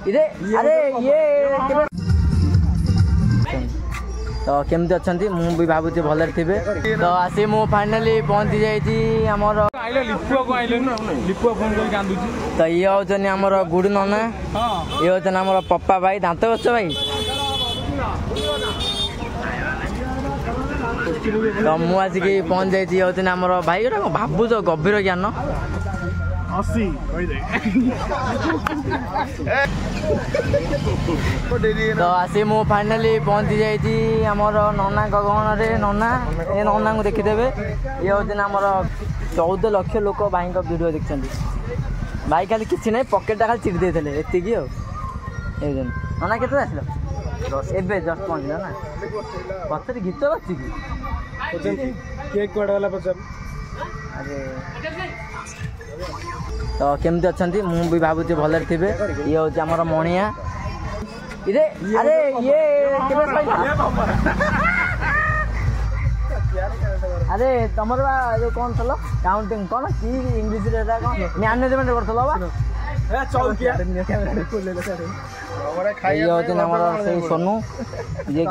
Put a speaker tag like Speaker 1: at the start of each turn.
Speaker 1: इरे अरे ये तो केमती अच्छा मुझे भावुँ भल थे तो आसी मु फाइनाली पहुँची जामर तो ये हूँ आमर गुड़ नना ये हूँ आमर पप्पा भाई दांत बच्च भाई तो मुझे पहुँच जाइए हूँ आमर भाई गोटा भावुच गभीर ज्ञान तो आसी मु फाइनाली पहुँची जामर नना गगन नना ये नना को देखीदे ये हूँ आमर 14 लाख लोक भाई वीडियो देखते भाई खाली किसी ना पकेटा खाली चिड़ी देते एति नना के आसल एबे जस्ट पहुँचल ना पचर गीत बाची अरे तो केमती अच्छा मुझे भावुँ भल थे ये हूँ आमर मणिया इरे अरे ये अरे तुम जो कौन थल काउंटिंग कौन कि इंग्लीश मैनेजमेंट कर सोनू ये